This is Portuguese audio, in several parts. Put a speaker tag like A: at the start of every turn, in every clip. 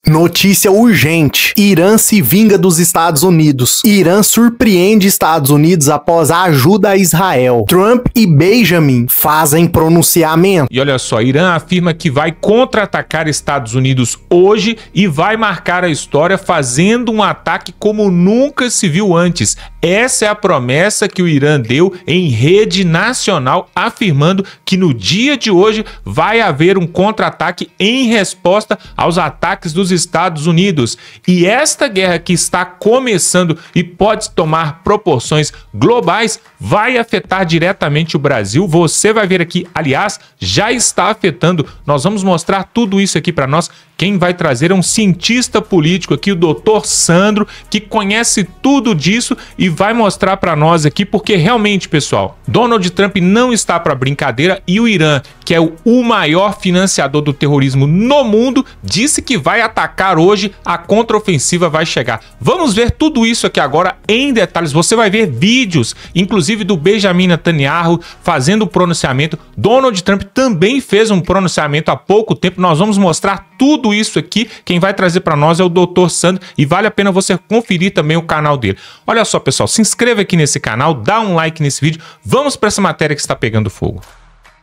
A: Notícia urgente. Irã se vinga dos Estados Unidos. Irã surpreende Estados Unidos após a ajuda a Israel. Trump e Benjamin fazem pronunciamento.
B: E olha só, Irã afirma que vai contra-atacar Estados Unidos hoje e vai marcar a história fazendo um ataque como nunca se viu antes. Essa é a promessa que o Irã deu em rede nacional, afirmando que no dia de hoje vai haver um contra-ataque em resposta aos ataques dos Estados Unidos. E esta guerra que está começando e pode tomar proporções globais vai afetar diretamente o Brasil. Você vai ver aqui, aliás, já está afetando. Nós vamos mostrar tudo isso aqui para nós. Quem vai trazer é um cientista político aqui, o Dr. Sandro, que conhece tudo disso e vai mostrar para nós aqui, porque realmente, pessoal, Donald Trump não está para brincadeira e o Irã, que é o maior financiador do terrorismo no mundo, disse que vai atacar hoje, a contraofensiva vai chegar. Vamos ver tudo isso aqui agora em detalhes. Você vai ver vídeos, inclusive do Benjamin Netanyahu fazendo o pronunciamento. Donald Trump também fez um pronunciamento há pouco tempo. Nós vamos mostrar tudo isso aqui. Quem vai trazer para nós é o Dr. Sandro e vale a pena você conferir também o canal dele. Olha só, pessoal, se inscreva aqui nesse canal, dá um like nesse vídeo. Vamos para essa matéria que está pegando fogo.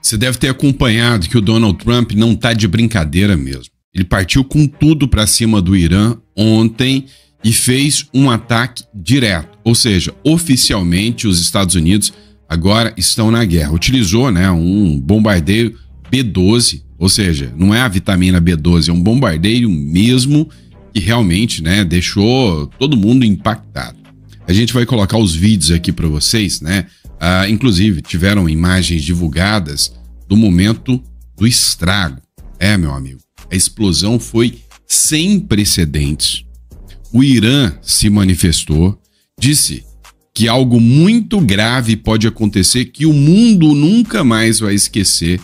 C: Você deve ter acompanhado que o Donald Trump não tá de brincadeira mesmo. Ele partiu com tudo para cima do Irã ontem e fez um ataque direto. Ou seja, oficialmente os Estados Unidos agora estão na guerra. Utilizou, né, um bombardeio B-12, ou seja, não é a vitamina B-12, é um bombardeio mesmo que realmente, né, deixou todo mundo impactado. A gente vai colocar os vídeos aqui para vocês, né? Inclusive, tiveram imagens divulgadas do momento do estrago. É, meu amigo, a explosão foi sem precedentes. O Irã se manifestou, disse que algo muito grave pode acontecer que o mundo nunca mais vai esquecer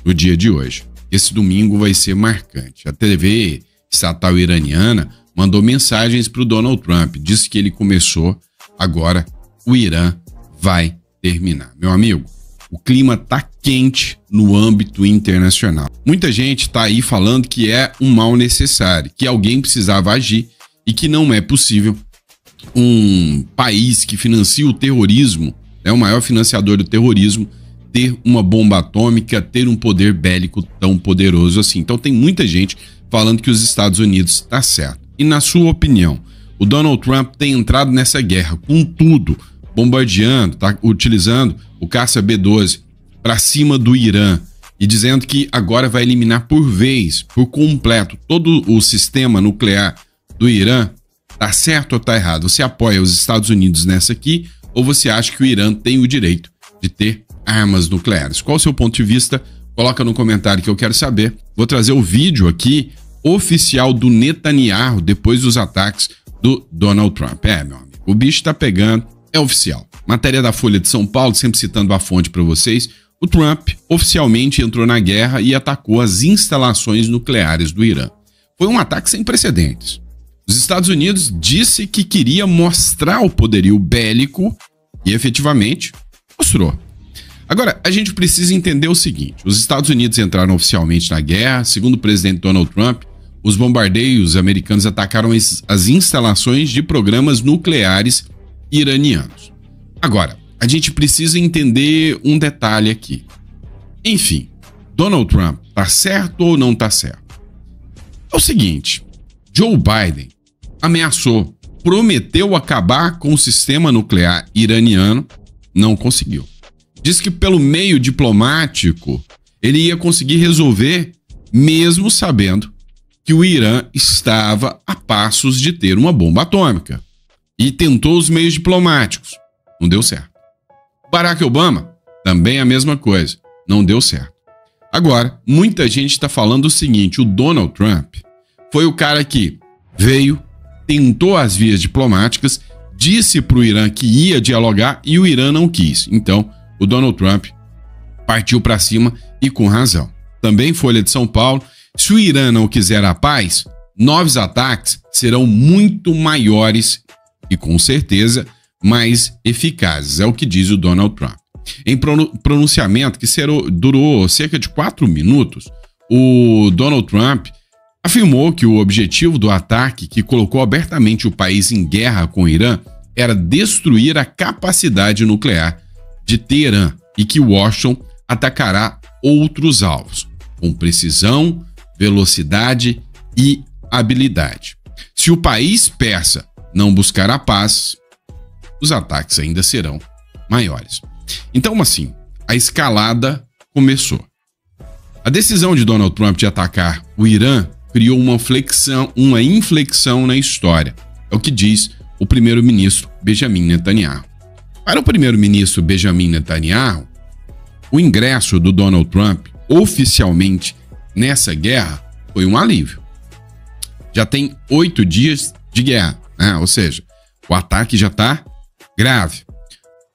C: no dia de hoje. Esse domingo vai ser marcante. A TV estatal iraniana mandou mensagens para o Donald Trump, disse que ele começou, agora o Irã vai terminar. Meu amigo, o clima tá quente no âmbito internacional. Muita gente tá aí falando que é um mal necessário, que alguém precisava agir e que não é possível um país que financia o terrorismo, é o maior financiador do terrorismo, ter uma bomba atômica, ter um poder bélico tão poderoso assim. Então tem muita gente falando que os Estados Unidos tá certo. E na sua opinião, o Donald Trump tem entrado nessa guerra com tudo, bombardeando, tá utilizando o caça B-12 para cima do Irã e dizendo que agora vai eliminar por vez, por completo, todo o sistema nuclear do Irã. Tá certo ou tá errado? Você apoia os Estados Unidos nessa aqui ou você acha que o Irã tem o direito de ter armas nucleares? Qual o seu ponto de vista? Coloca no comentário que eu quero saber. Vou trazer o vídeo aqui oficial do Netanyahu depois dos ataques do Donald Trump. É, meu amigo, o bicho tá pegando, é oficial. Matéria da Folha de São Paulo, sempre citando a fonte para vocês. O Trump oficialmente entrou na guerra e atacou as instalações nucleares do Irã. Foi um ataque sem precedentes. Os Estados Unidos disse que queria mostrar o poderio bélico e efetivamente mostrou. Agora, a gente precisa entender o seguinte, os Estados Unidos entraram oficialmente na guerra, segundo o presidente Donald Trump, os bombardeios americanos atacaram as instalações de programas nucleares iranianos. Agora, a gente precisa entender um detalhe aqui. Enfim, Donald Trump tá certo ou não tá certo? É o seguinte, Joe Biden ameaçou, prometeu acabar com o sistema nuclear iraniano, não conseguiu. Diz que pelo meio diplomático ele ia conseguir resolver, mesmo sabendo que o Irã estava a passos de ter uma bomba atômica. E tentou os meios diplomáticos. Não deu certo. Barack Obama, também a mesma coisa. Não deu certo. Agora, muita gente está falando o seguinte, o Donald Trump foi o cara que veio, tentou as vias diplomáticas, disse para o Irã que ia dialogar e o Irã não quis. Então, o Donald Trump partiu para cima e com razão. Também Folha de São Paulo, se o Irã não quiser a paz, novos ataques serão muito maiores e com certeza mais eficazes, é o que diz o Donald Trump. Em pronunciamento que durou cerca de 4 minutos, o Donald Trump afirmou que o objetivo do ataque, que colocou abertamente o país em guerra com o Irã, era destruir a capacidade nuclear de Teherã e que Washington atacará outros alvos, com precisão, velocidade e habilidade. Se o país persa não buscar a paz, os ataques ainda serão maiores. Então, assim, a escalada começou. A decisão de Donald Trump de atacar o Irã criou uma inflexão na história. É o que diz o primeiro-ministro Benjamin Netanyahu. Para o primeiro-ministro Benjamin Netanyahu, o ingresso do Donald Trump oficialmente nessa guerra foi um alívio. Já tem 8 dias de guerra, né? Ou seja, o ataque já está grave.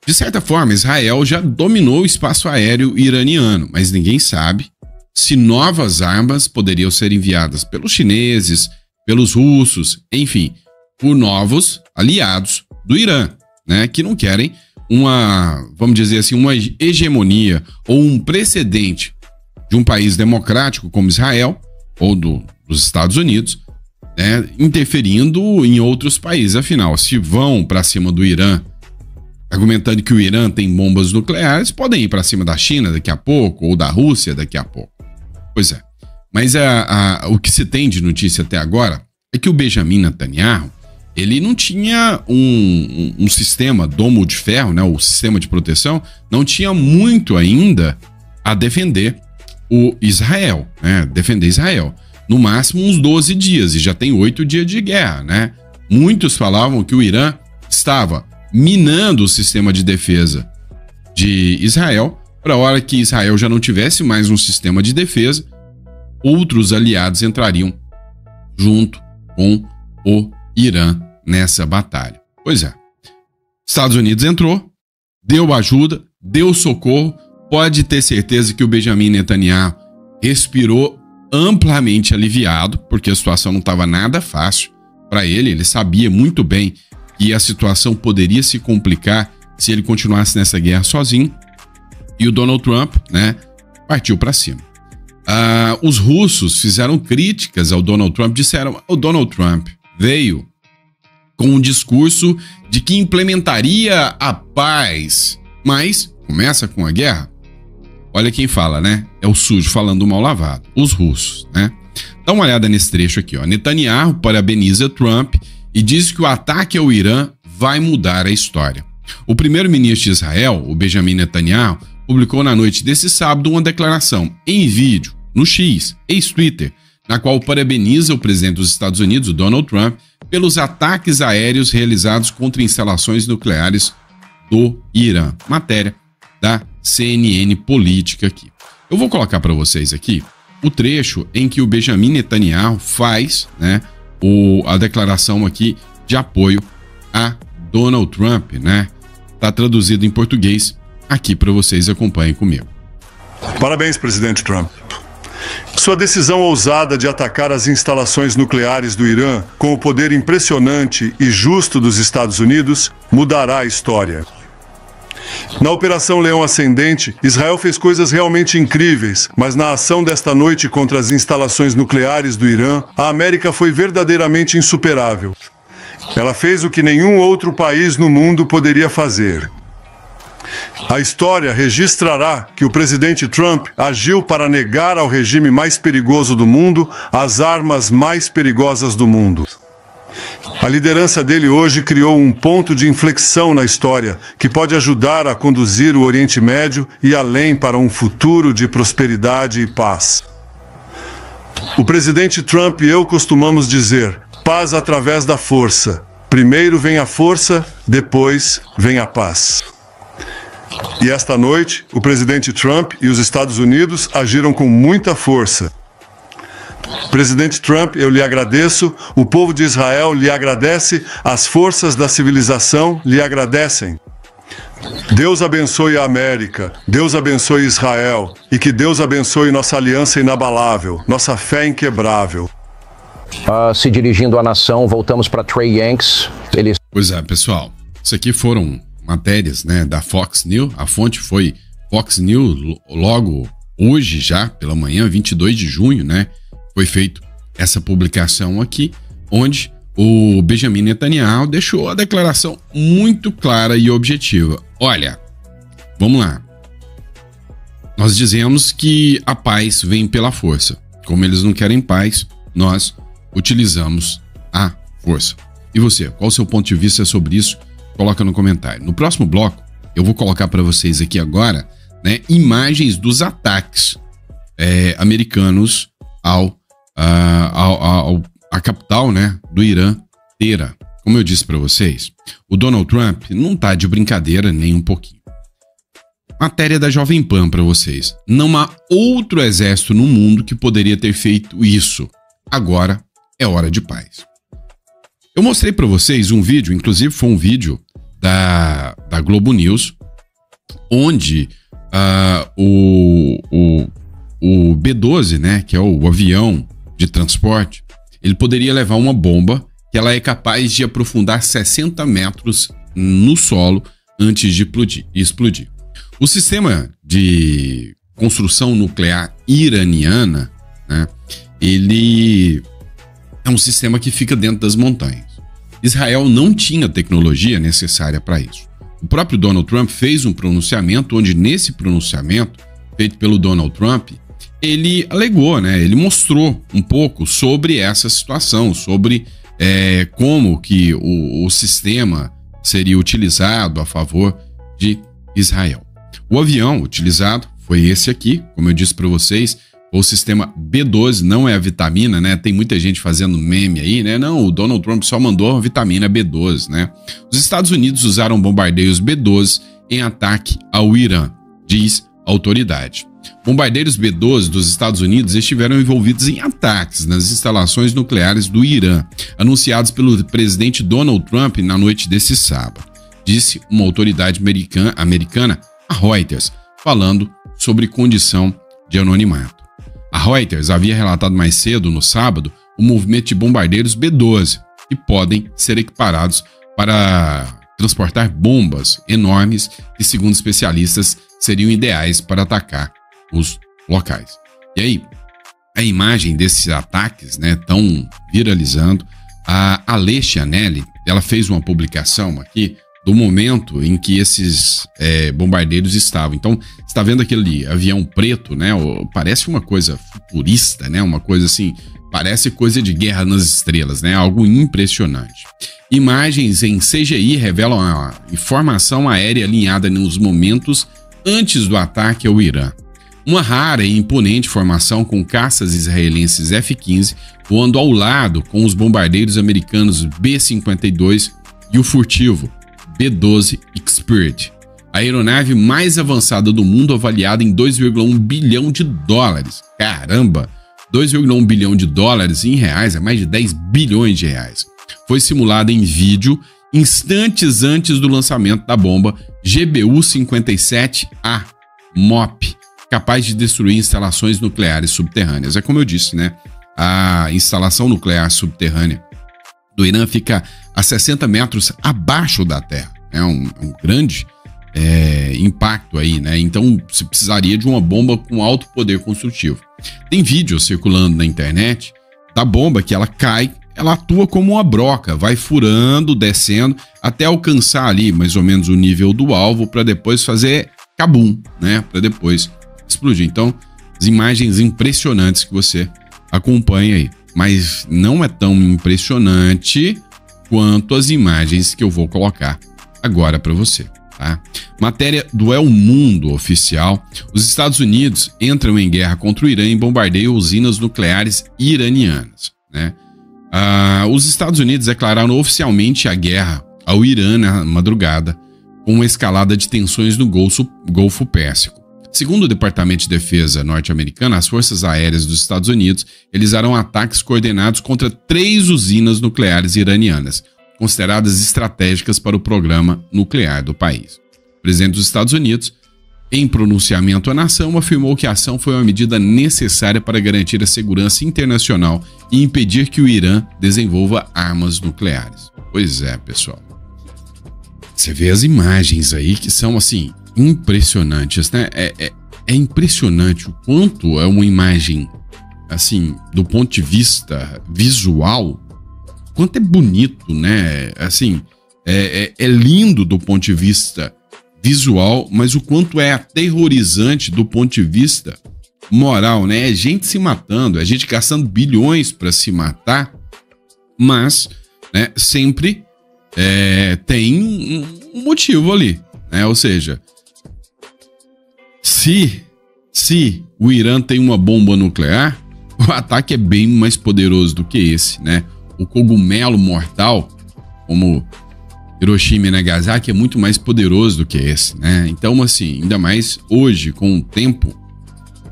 C: De certa forma, Israel já dominou o espaço aéreo iraniano, mas ninguém sabe se novas armas poderiam ser enviadas pelos chineses, pelos russos, enfim, por novos aliados do Irã, né, que não querem vamos dizer assim, uma hegemonia ou um precedente de um país democrático como Israel ou dos Estados Unidos, né, interferindo em outros países. Afinal, se vão para cima do Irã, argumentando que o Irã tem bombas nucleares, podem ir para cima da China daqui a pouco ou da Rússia daqui a pouco. Pois é. Mas o que se tem de notícia até agora é que o Benjamin Netanyahu, ele não tinha um sistema domo de ferro, né, o sistema de proteção, não tinha muito ainda a defender o Israel, né, defender Israel. No máximo uns 12 dias, e já tem 8 dias de guerra, né? Muitos falavam que o Irã estava minando o sistema de defesa de Israel, para a hora que Israel já não tivesse mais um sistema de defesa, outros aliados entrariam junto com o Irã nessa batalha. Pois é, Estados Unidos entrou, deu ajuda, deu socorro, pode ter certeza que o Benjamin Netanyahu respirou amplamente aliviado, porque a situação não estava nada fácil para ele sabia muito bem que a situação poderia se complicar se ele continuasse nessa guerra sozinho, e o Donald Trump, né, partiu para cima. Os russos fizeram críticas ao Donald Trump, disseram: o Donald Trump veio com um discurso de que implementaria a paz, mas começa com a guerra. Olha quem fala, né? É o sujo falando mal lavado, os russos, né? Dá uma olhada nesse trecho aqui, ó. Netanyahu parabeniza Trump e diz que o ataque ao Irã vai mudar a história. O primeiro-ministro de Israel, o Benjamin Netanyahu, publicou na noite desse sábado uma declaração em vídeo no X, ex-Twitter, na qual parabeniza o presidente dos Estados Unidos, o Donald Trump, pelos ataques aéreos realizados contra instalações nucleares do Irã. Matéria da CNN Política aqui. Eu vou colocar para vocês aqui o trecho em que o Benjamin Netanyahu faz, né, a declaração aqui de apoio a Donald Trump, né? Tá traduzido em português aqui para vocês, acompanhem comigo.
D: Parabéns, presidente Trump. Sua decisão ousada de atacar as instalações nucleares do Irã com o poder impressionante e justo dos Estados Unidos mudará a história. Na Operação Leão Ascendente, Israel fez coisas realmente incríveis, mas na ação desta noite contra as instalações nucleares do Irã, a América foi verdadeiramente insuperável. Ela fez o que nenhum outro país no mundo poderia fazer. A história registrará que o presidente Trump agiu para negar ao regime mais perigoso do mundo as armas mais perigosas do mundo. A liderança dele hoje criou um ponto de inflexão na história que pode ajudar a conduzir o Oriente Médio e além para um futuro de prosperidade e paz. O presidente Trump e eu costumamos dizer: paz através da força. Primeiro vem a força, depois vem a paz. E esta noite, o presidente Trump e os Estados Unidos agiram com muita força. Presidente Trump, eu lhe agradeço, o povo de Israel lhe agradece, as forças da civilização lhe agradecem. Deus abençoe a América, Deus abençoe Israel e que Deus abençoe nossa aliança inabalável, nossa fé inquebrável.
E: Se dirigindo à nação, voltamos para Trey Yanks.
C: Pois é, pessoal, isso aqui foram matérias, né, da Fox News. A fonte foi Fox News, logo hoje já, pela manhã, 22 de junho, né, foi feito essa publicação aqui, onde o Benjamin Netanyahu deixou a declaração muito clara e objetiva. Olha, vamos lá. Nós dizemos que a paz vem pela força. Como eles não querem paz, nós utilizamos a força. E você, qual o seu ponto de vista sobre isso? Coloca no comentário. No próximo bloco, eu vou colocar para vocês aqui agora, né, imagens dos ataques americanos à capital, né, do Irã, Teherã. Como eu disse para vocês, o Donald Trump não tá de brincadeira nem um pouquinho. Matéria da Jovem Pan para vocês. Não há outro exército no mundo que poderia ter feito isso. Agora é hora de paz. Eu mostrei para vocês um vídeo, inclusive foi um vídeo da Globo News, onde o B-12, né, que é o avião de transporte, ele poderia levar uma bomba que ela é capaz de aprofundar 60 metros no solo antes de explodir. O sistema de construção nuclear iraniana, né, ele é um sistema que fica dentro das montanhas. Israel não tinha tecnologia necessária para isso. O próprio Donald Trump fez um pronunciamento, onde nesse pronunciamento, feito pelo Donald Trump, ele alegou, né, ele mostrou um pouco sobre essa situação, sobre como que o sistema seria utilizado a favor de Israel. O avião utilizado foi esse aqui, como eu disse para vocês, o sistema B12, não é a vitamina, né? Tem muita gente fazendo meme aí, né? Não, o Donald Trump só mandou a vitamina B12, né? Os Estados Unidos usaram bombardeiros B12 em ataque ao Irã, diz a autoridade. Bombardeiros B12 dos Estados Unidos estiveram envolvidos em ataques nas instalações nucleares do Irã, anunciados pelo presidente Donald Trump na noite desse sábado, disse uma autoridade americana a Reuters, falando sobre condição de anonimato. A Reuters havia relatado mais cedo, no sábado, o movimento de bombardeiros B-12, que podem ser equiparados para transportar bombas enormes que, segundo especialistas, seriam ideais para atacar os locais. E aí, a imagem desses ataques, né, estão viralizando. A Alessia Anelli, ela fez uma publicação aqui do momento em que esses bombardeiros estavam. Então, você está vendo aquele avião preto, né? Parece uma coisa futurista, né? Uma coisa assim, parece coisa de Guerra nas Estrelas, né? Algo impressionante. Imagens em CGI revelam a informação aérea alinhada nos momentos antes do ataque ao Irã. Uma rara e imponente formação com caças israelenses F-15 voando ao lado com os bombardeiros americanos B-52 e o furtivo B-12 Spirit, a aeronave mais avançada do mundo, avaliada em 2,1 bilhão de dólares. Caramba! 2,1 bilhão de dólares em reais é mais de 10 bilhões de reais. Foi simulada em vídeo instantes antes do lançamento da bomba GBU-57A MOP, capaz de destruir instalações nucleares subterrâneas. É como eu disse, né? A instalação nuclear subterrânea do Irã fica a 60 metros abaixo da Terra. É um grande impacto aí, né? Então, se precisaria de uma bomba com alto poder construtivo. Tem vídeo circulando na internet da bomba que ela cai, ela atua como uma broca, vai furando, descendo, até alcançar ali mais ou menos o nível do alvo, para depois fazer cabum, né? Para depois explodir. Então, as imagens impressionantes que você acompanha aí. Mas não é tão impressionante quanto as imagens que eu vou colocar agora para você, tá? Matéria do El Mundo Oficial. Os Estados Unidos entram em guerra contra o Irã e bombardeiam usinas nucleares iranianas, né? Os Estados Unidos declararam oficialmente a guerra ao Irã na madrugada, com uma escalada de tensões no Golfo Pérsico. Segundo o Departamento de Defesa norte-americano, as forças aéreas dos Estados Unidos realizaram ataques coordenados contra 3 usinas nucleares iranianas, consideradas estratégicas para o programa nuclear do país. O presidente dos Estados Unidos, em pronunciamento à nação, afirmou que a ação foi uma medida necessária para garantir a segurança internacional e impedir que o Irã desenvolva armas nucleares. Pois é, pessoal. Você vê as imagens aí que são, assim, impressionantes, né? É impressionante o quanto é uma imagem assim, do ponto de vista visual, quanto é bonito, né? Assim, é lindo do ponto de vista visual, mas o quanto é aterrorizante do ponto de vista moral, né? É gente se matando, é gente gastando bilhões para se matar, mas, né, sempre tem um motivo ali, né? Ou seja, se o Irã tem uma bomba nuclear, o ataque é bem mais poderoso do que esse, né? O cogumelo mortal, como Hiroshima e Nagasaki, é muito mais poderoso do que esse, né? Então, assim, ainda mais hoje, com o tempo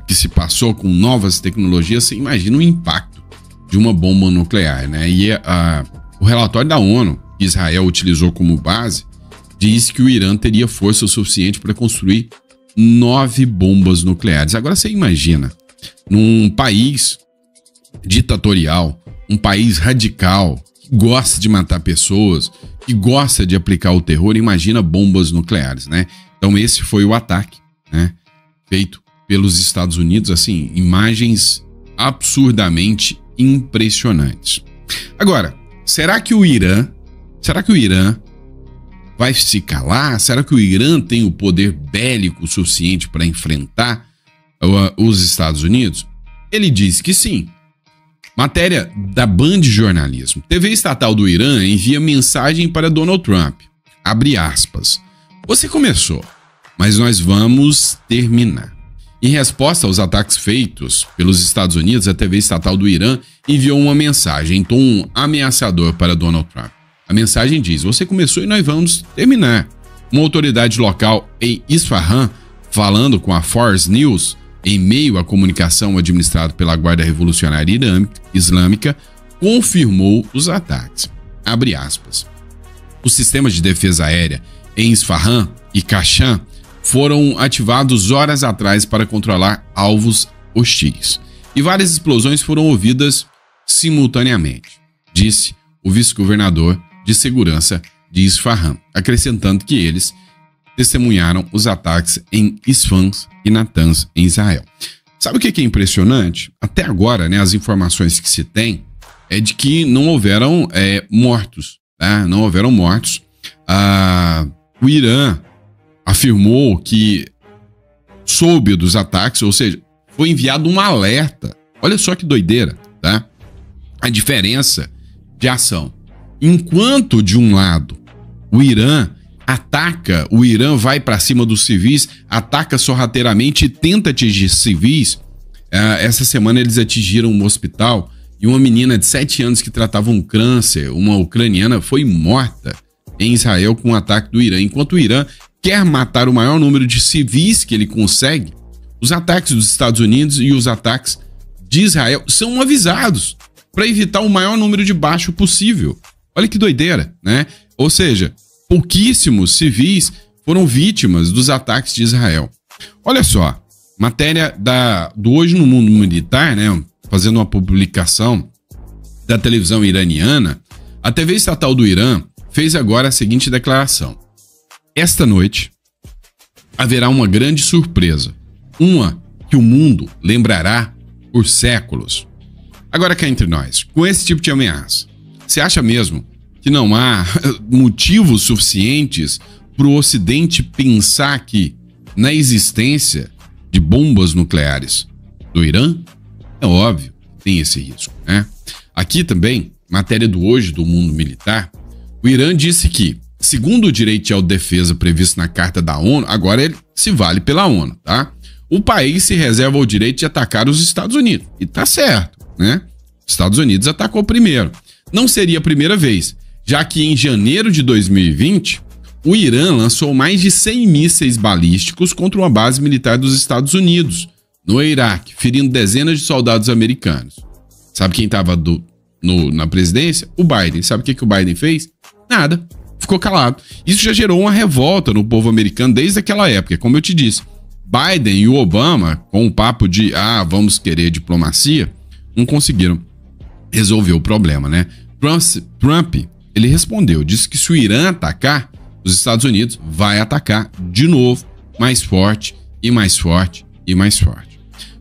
C: que se passou, com novas tecnologias, você imagina o impacto de uma bomba nuclear, né? E o relatório da ONU, que Israel utilizou como base, diz que o Irã teria força suficiente para construir 9 bombas nucleares. Agora você imagina, num país ditatorial, um país radical, que gosta de matar pessoas, que gosta de aplicar o terror, imagina bombas nucleares, né? Então esse foi o ataque, né, feito pelos Estados Unidos, assim, imagens absurdamente impressionantes. Agora, será que o Irã vai se calar? Será que o Irã tem o poder bélico suficiente para enfrentar os Estados Unidos? Ele diz que sim. Matéria da Band Jornalismo. TV estatal do Irã envia mensagem para Donald Trump. Abre aspas. Você começou, mas nós vamos terminar. Em resposta aos ataques feitos pelos Estados Unidos, a TV estatal do Irã enviou uma mensagem em tom ameaçador para Donald Trump. A mensagem diz: você começou e nós vamos terminar. Uma autoridade local em Isfahan, falando com a Fars News, em meio à comunicação administrada pela Guarda Revolucionária Islâmica, confirmou os ataques. Abre aspas. Os sistemas de defesa aérea em Isfahan e Kashan foram ativados horas atrás para controlar alvos hostis. E várias explosões foram ouvidas simultaneamente, disse o vice-governador de segurança de Isfahan, acrescentando que eles testemunharam os ataques em Isfahan e Natanz, em Israel. Sabe o que é impressionante? Até agora, né, as informações que se tem é de que não houveram mortos, tá? Não houveram mortos. O Irã afirmou que soube dos ataques, ou seja, foi enviado um alerta. Olha só que doideira, tá? A diferença de ação. Enquanto, de um lado, o Irã ataca, o Irã vai para cima dos civis, ataca sorrateiramente e tenta atingir civis. Essa semana eles atingiram um hospital e uma menina de 7 anos que tratava um câncer, uma ucraniana, foi morta em Israel com o ataque do Irã. Enquanto o Irã quer matar o maior número de civis que ele consegue, os ataques dos Estados Unidos e os ataques de Israel são avisados para evitar o maior número de baixo possível. Olha que doideira, né? Ou seja, pouquíssimos civis foram vítimas dos ataques de Israel. Olha só, matéria do Hoje no Mundo Militar, né? Fazendo uma publicação da televisão iraniana, a TV estatal do Irã fez agora a seguinte declaração: esta noite haverá uma grande surpresa, uma que o mundo lembrará por séculos. Agora cá entre nós, com esse tipo de ameaça, você acha mesmo que não há motivos suficientes para o Ocidente pensar que na existência de bombas nucleares do Irã? É óbvio, tem esse risco, né? Aqui também, matéria do Hoje do Mundo Militar, o Irã disse que, segundo o direito de autodefesa previsto na Carta da ONU, agora ele se vale pela ONU, tá? O país se reserva o direito de atacar os Estados Unidos. E tá certo, né? Os Estados Unidos atacou primeiro. Não seria a primeira vez, já que em janeiro de 2020, o Irã lançou mais de 100 mísseis balísticos contra uma base militar dos Estados Unidos, no Iraque, ferindo dezenas de soldados americanos. Sabe quem estava na presidência? O Biden. Sabe o que o Biden fez? Nada. Ficou calado. Isso já gerou uma revolta no povo americano desde aquela época. Como eu te disse, Biden e o Obama, com o papo de vamos querer diplomacia, não conseguiram resolver o problema, né? Trump, ele respondeu, disse que se o Irã atacar, os Estados Unidos vai atacar de novo, mais forte e mais forte e mais forte.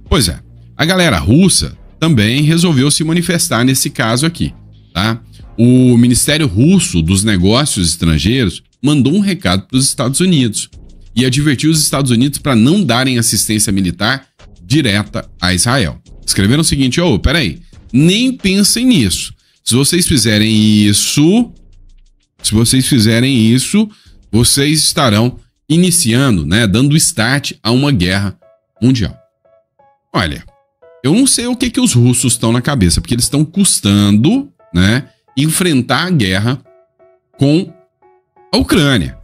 C: Pois é, a galera russa também resolveu se manifestar nesse caso aqui, tá? O Ministério Russo dos Negócios Estrangeiros mandou um recado para os Estados Unidos e advertiu os Estados Unidos para não darem assistência militar direta a Israel. Escreveram o seguinte: peraí, nem pensem nisso. Se vocês fizerem isso, vocês estarão iniciando, né, dando start a uma guerra mundial. Olha, eu não sei o que os russos estão na cabeça, porque eles estão custando, né, enfrentar a guerra com a Ucrânia.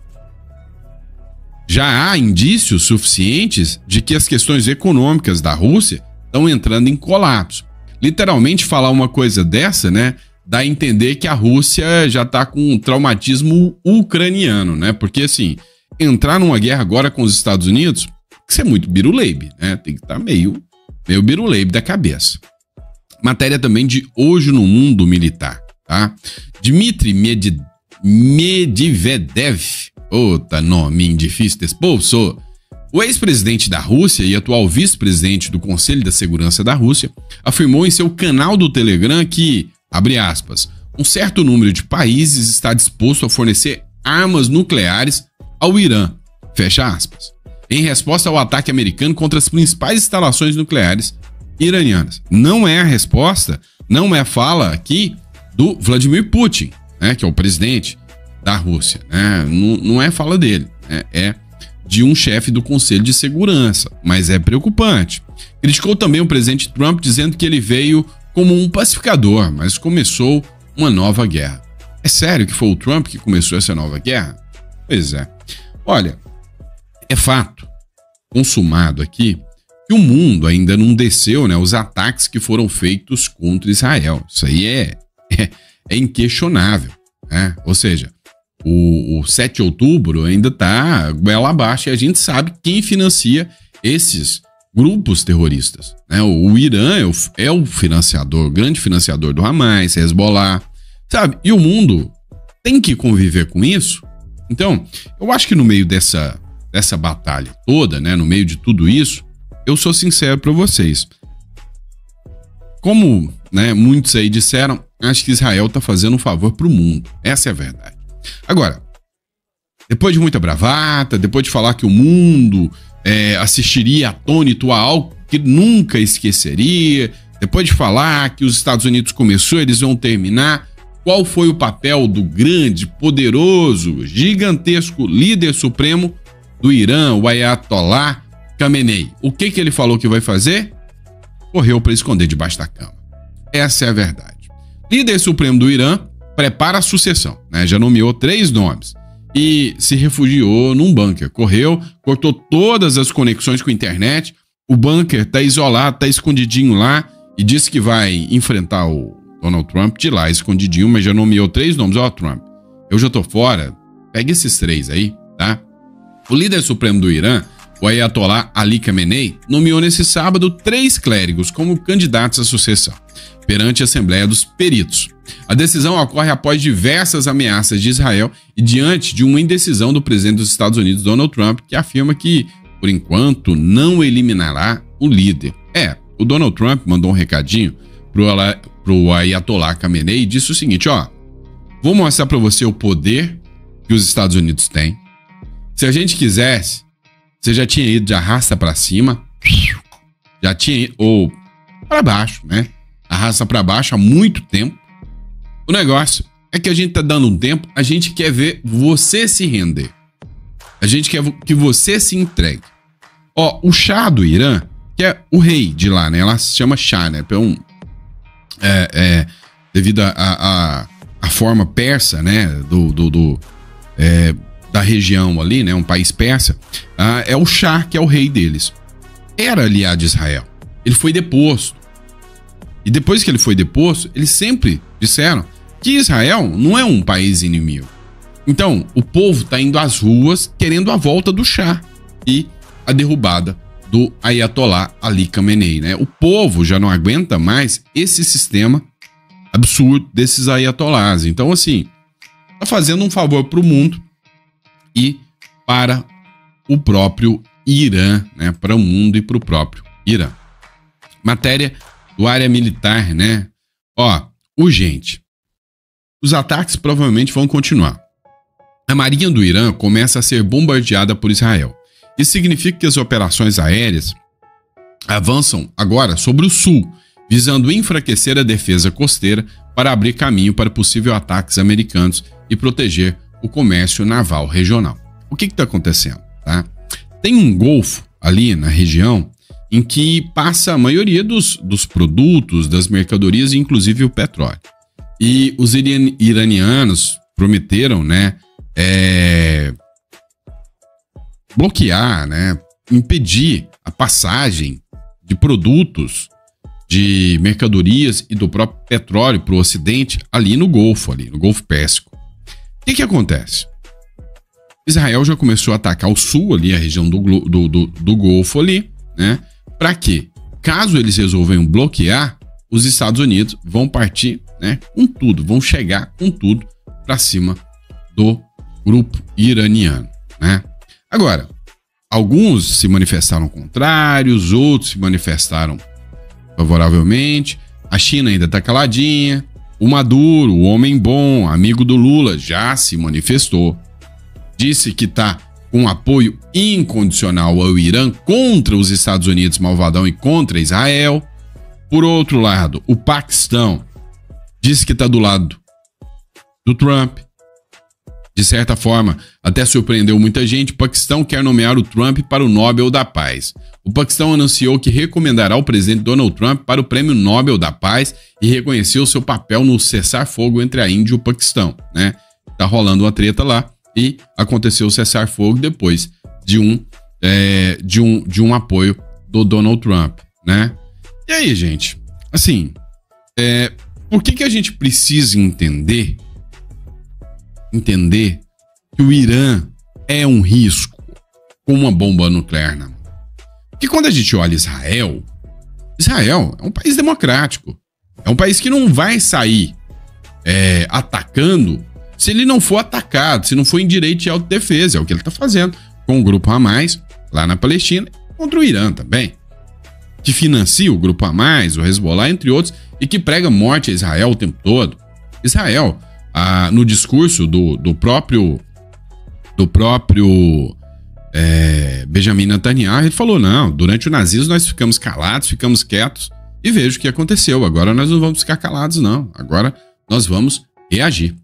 C: Já há indícios suficientes de que as questões econômicas da Rússia estão entrando em colapso. Literalmente, falar uma coisa dessa, né, dá a entender que a Rússia já está com um traumatismo ucraniano, né? Porque, assim, entrar numa guerra agora com os Estados Unidos, isso é muito biruleibe, né? Tem que estar meio biruleibe da cabeça. Matéria também de Hoje no Mundo Militar, tá? Dmitry Medvedev, outra nome difícil desse povo, o ex-presidente da Rússia e atual vice-presidente do Conselho da Segurança da Rússia, afirmou em seu canal do Telegram que, abre aspas, um certo número de países está disposto a fornecer armas nucleares ao Irã, fecha aspas, em resposta ao ataque americano contra as principais instalações nucleares iranianas. Não é a resposta, não é a fala aqui do Vladimir Putin, né, que é o presidente da Rússia, né? Não é fala dele, né? É de um chefe do Conselho de Segurança, mas é preocupante. Criticou também o presidente Trump, dizendo que ele veio como um pacificador, mas começou uma nova guerra. É sério que foi o Trump que começou essa nova guerra? Pois é. Olha, é fato consumado aqui que o mundo ainda não desceu, né, os ataques que foram feitos contra Israel. Isso aí é inquestionável, né? Ou seja, o 7 de outubro ainda está goela abaixo e a gente sabe quem financia esses grupos terroristas, né? O Irã é o financiador, grande financiador do Hamas, Hezbollah, sabe? E o mundo tem que conviver com isso. Então, eu acho que no meio dessa batalha toda, né, no meio de tudo isso, eu sou sincero para vocês. Como, né, muitos aí disseram, acho que Israel está fazendo um favor para o mundo. Essa é a verdade. Agora, depois de muita bravata, depois de falar que o mundo assistiria atônito a algo que nunca esqueceria, depois de falar que os Estados Unidos começou, eles vão terminar, qual foi o papel do grande, poderoso, gigantesco líder supremo do Irã, o Ayatollah Khamenei? O que ele falou que vai fazer? Correu para esconder debaixo da cama. Essa é a verdade. Líder supremo do Irã prepara a sucessão, né? Já nomeou 3 nomes e se refugiou num bunker. Cortou todas as conexões com a internet. O bunker tá isolado, tá escondidinho lá e disse que vai enfrentar o Donald Trump de lá, escondidinho, mas já nomeou 3 nomes. Trump, eu já tô fora, pega esses 3 aí, tá? O líder supremo do Irã, o Ayatollah Ali Khamenei, nomeou nesse sábado 3 clérigos como candidatos à sucessão perante a Assembleia dos Peritos. A decisão ocorre após diversas ameaças de Israel e diante de uma indecisão do presidente dos Estados Unidos, Donald Trump, que afirma que, por enquanto, não eliminará o líder. O Donald Trump mandou um recadinho pro Ayatollah Khamenei e disse o seguinte, vou mostrar para você o poder que os Estados Unidos têm. Se a gente quisesse, você já tinha ido de arrasta para cima, já tinha ido, ou para baixo, né? Arrasta para baixo há muito tempo. O negócio é que a gente tá dando um tempo, a gente quer ver você se render. A gente quer que você se entregue. O Shah do Irã, que é o rei de lá, né? Ela se chama Shah, né? Devido a forma persa, né? Da região ali, né? Um país persa. É o Shah, que é o rei deles. Era aliado de Israel. Ele foi deposto. E depois que ele foi deposto, eles sempre disseram que Israel não é um país inimigo. Então, o povo está indo às ruas querendo a volta do Shah e a derrubada do Ayatollah Ali Khamenei, né? O povo já não aguenta mais esse sistema absurdo desses ayatollahs. Então, assim, tá fazendo um favor para o mundo e para o próprio Irã, né? Para o mundo e para o próprio Irã. Matéria do área militar, né? Ó, urgente. Os ataques provavelmente vão continuar. A marinha do Irã começa a ser bombardeada por Israel. Isso significa que as operações aéreas avançam agora sobre o sul, visando enfraquecer a defesa costeira para abrir caminho para possíveis ataques americanos e proteger o comércio naval regional. O que está acontecendo? Tá? Tem um golfo ali na região em que passa a maioria dos produtos, das mercadorias, inclusive o petróleo. E os iranianos prometeram, né, bloquear, né, impedir a passagem de produtos, de mercadorias e do próprio petróleo para o Ocidente ali no Golfo Pérsico. O que acontece? Israel já começou a atacar o sul ali, a região do Golfo ali, né? Para quê? Caso eles resolvam bloquear, os Estados Unidos vão partir, né, com tudo, vão chegar com tudo para cima do grupo iraniano, né? Agora, alguns se manifestaram contrários, outros se manifestaram favoravelmente. A China ainda está caladinha. O Maduro, o homem bom, amigo do Lula, já se manifestou. Disse que está com apoio incondicional ao Irã contra os Estados Unidos, malvadão, e contra Israel. Por outro lado, o Paquistão disse que está do lado do Trump. De certa forma, até surpreendeu muita gente. O Paquistão quer nomear o Trump para o Nobel da Paz. O Paquistão anunciou que recomendará o presidente Donald Trump para o Prêmio Nobel da Paz e reconheceu seu papel no cessar-fogo entre a Índia e o Paquistão, né? Tá rolando uma treta lá e aconteceu o cessar-fogo depois de um apoio do Donald Trump, né? E aí, gente? Assim, por que a gente precisa entender que o Irã é um risco com uma bomba nuclear na mão? Porque quando a gente olha Israel é um país democrático. É um país que não vai sair atacando se ele não for atacado, se não for em direito de autodefesa. É o que ele está fazendo com o grupo Hamas lá na Palestina, contra o Irã também, que financia o grupo Hamas, o Hezbollah, entre outros, e que prega morte a Israel o tempo todo. Israel, no discurso do próprio Benjamin Netanyahu, ele falou: não, durante o nazismo nós ficamos calados, ficamos quietos e veja o que aconteceu. Agora nós não vamos ficar calados, não. Agora nós vamos reagir.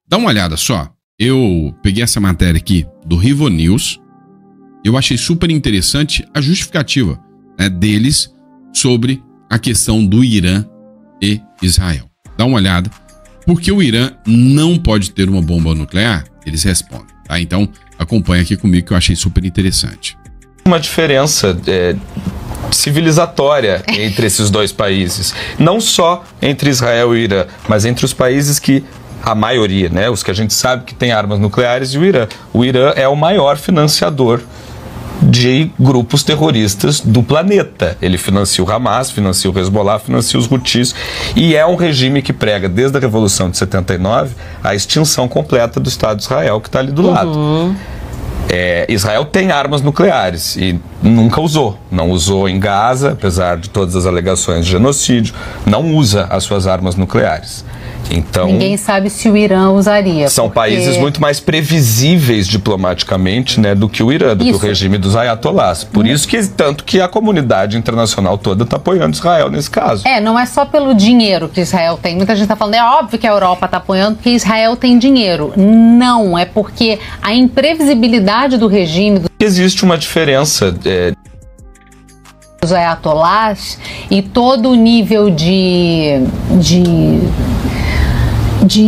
C: Dá uma olhada só. Eu peguei essa matéria aqui do Rivo News. Eu achei super interessante a justificativa, né, deles sobre a questão do Irã e Israel. Dá uma olhada. Por que o Irã não pode ter uma bomba nuclear? Eles respondem, tá? Então, acompanha aqui comigo que eu achei super interessante.
F: Uma diferença civilizatória entre esses dois países. Não só entre Israel e o Irã, mas entre os países que, a maioria, né, os que a gente sabe que tem armas nucleares, e o Irã. O Irã é o maior financiador de grupos terroristas do planeta. Ele financia o Hamas, financia o Hezbollah, financia os Houthis, e é um regime que prega, desde a Revolução de 79, a extinção completa do Estado de Israel, que está ali do lado. Israel tem armas nucleares e nunca usou. Não usou em Gaza, apesar de todas as alegações de genocídio, não usa as suas armas nucleares. Então,
G: ninguém sabe se o Irã usaria.
F: São países muito mais previsíveis diplomaticamente, né, do que o Irã, do que o regime dos ayatolás. Por isso que tanto que a comunidade internacional toda está apoiando Israel nesse caso.
G: Não é só pelo dinheiro que Israel tem. Muita gente está falando, é óbvio que a Europa está apoiando porque Israel tem dinheiro. Não, é porque a imprevisibilidade do regime...
F: Existe uma diferença...
G: dos ayatolás e todo o nível de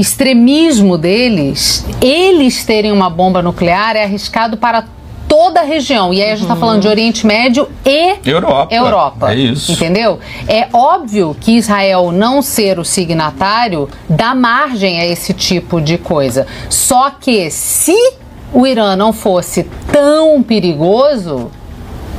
G: extremismo deles, eles terem uma bomba nuclear é arriscado para toda a região. E aí a gente está falando de Oriente Médio e Europa.
F: É isso.
G: Entendeu? É óbvio que Israel não ser o signatário dá margem a esse tipo de coisa. Só que se o Irã não fosse tão perigoso,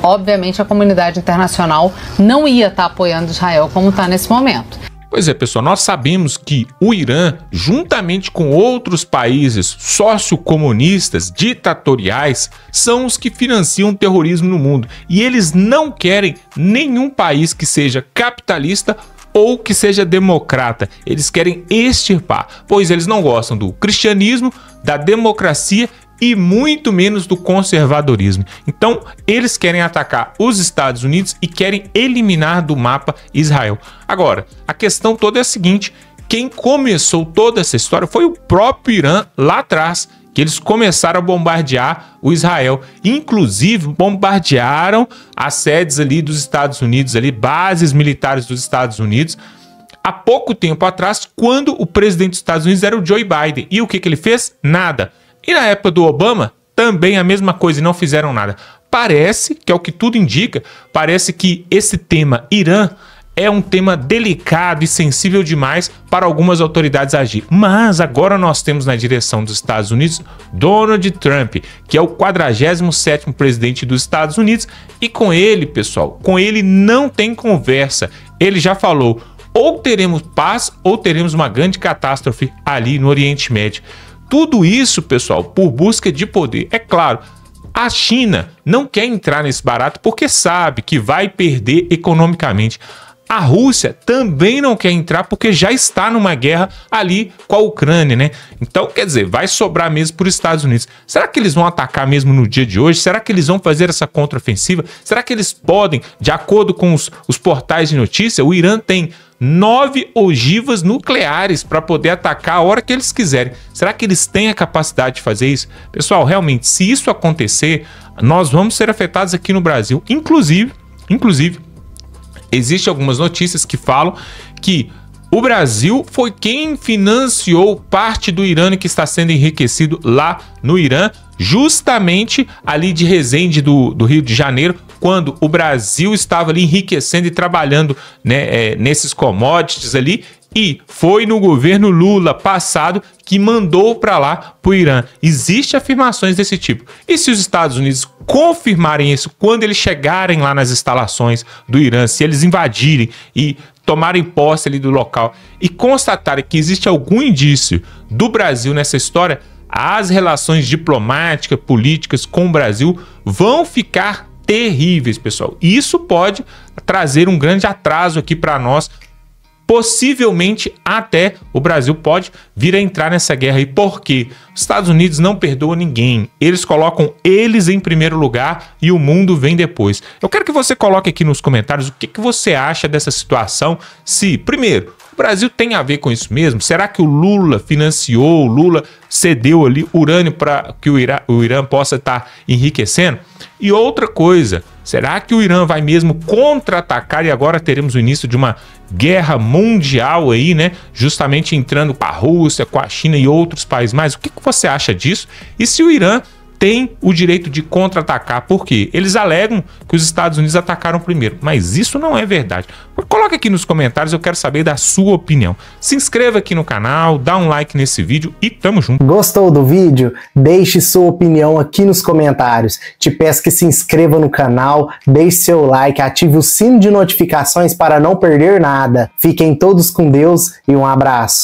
G: obviamente a comunidade internacional não ia estar apoiando Israel como está nesse momento.
B: Pois é, pessoal, nós sabemos que o Irã, juntamente com outros países sociocomunistas, ditatoriais, são os que financiam o terrorismo no mundo. E eles não querem nenhum país que seja capitalista ou que seja democrata. Eles querem extirpar, pois eles não gostam do cristianismo, da democracia e muito menos do conservadorismo. Então, eles querem atacar os Estados Unidos e querem eliminar do mapa Israel. Agora, a questão toda é a seguinte: quem começou toda essa história foi o próprio Irã lá atrás, que eles começaram a bombardear o Israel. Inclusive, bombardearam as sedes ali dos Estados Unidos, ali, bases militares dos Estados Unidos, há pouco tempo atrás, quando o presidente dos Estados Unidos era o Joe Biden. E o que ele fez? Nada. E na época do Obama, também a mesma coisa, e não fizeram nada. Parece, que é o que tudo indica, parece que esse tema Irã é um tema delicado e sensível demais para algumas autoridades agir. Mas agora nós temos na direção dos Estados Unidos Donald Trump, que é o 47º presidente dos Estados Unidos, e com ele, pessoal, com ele não tem conversa. Ele já falou: ou teremos paz ou teremos uma grande catástrofe ali no Oriente Médio. Tudo isso, pessoal, por busca de poder. É claro, a China não quer entrar nesse barato porque sabe que vai perder economicamente. A Rússia também não quer entrar porque já está numa guerra ali com a Ucrânia, né? Então, quer dizer, vai sobrar mesmo para os Estados Unidos. Será que eles vão atacar mesmo no dia de hoje? Será que eles vão fazer essa contraofensiva? Será que eles podem, de acordo com os portais de notícia, o Irã tem 9 ogivas nucleares para poder atacar a hora que eles quiserem. Será que eles têm a capacidade de fazer isso? Pessoal, realmente, se isso acontecer, nós vamos ser afetados aqui no Brasil. Inclusive, existem algumas notícias que falam que o Brasil foi quem financiou parte do Irã que está sendo enriquecido lá no Irã, justamente ali de Resende do Rio de Janeiro, quando o Brasil estava ali enriquecendo e trabalhando, né, nesses commodities ali. E foi no governo Lula passado que mandou para lá, para o Irã. Existem afirmações desse tipo. E se os Estados Unidos confirmarem isso quando eles chegarem lá nas instalações do Irã, se eles invadirem e tomarem posse ali do local e constatarem que existe algum indício do Brasil nessa história, as relações diplomáticas, políticas com o Brasil vão ficar terríveis, pessoal. E isso pode trazer um grande atraso aqui para nós. Possivelmente até o Brasil pode vir a entrar nessa guerra aí, porque os Estados Unidos não perdoam ninguém. Eles colocam eles em primeiro lugar e o mundo vem depois. Eu quero que você coloque aqui nos comentários o que você acha dessa situação. Se, primeiro, o Brasil tem a ver com isso mesmo? Será que o Lula financiou, o Lula cedeu ali urânio para que o Irã possa estar enriquecendo? E outra coisa, será que o Irã vai mesmo contra-atacar e agora teremos o início de uma guerra mundial aí, né? Justamente entrando com a Rússia, com a China e outros países mais. O que você acha disso? E se o Irã tem o direito de contra-atacar? Por quê? Eles alegam que os Estados Unidos atacaram primeiro, mas isso não é verdade. Coloca aqui nos comentários, eu quero saber da sua opinião. Se inscreva aqui no canal, dá um like nesse vídeo e tamo junto.
A: Gostou do vídeo? Deixe sua opinião aqui nos comentários. Te peço que se inscreva no canal, deixe seu like, ative o sino de notificações para não perder nada. Fiquem todos com Deus e um abraço.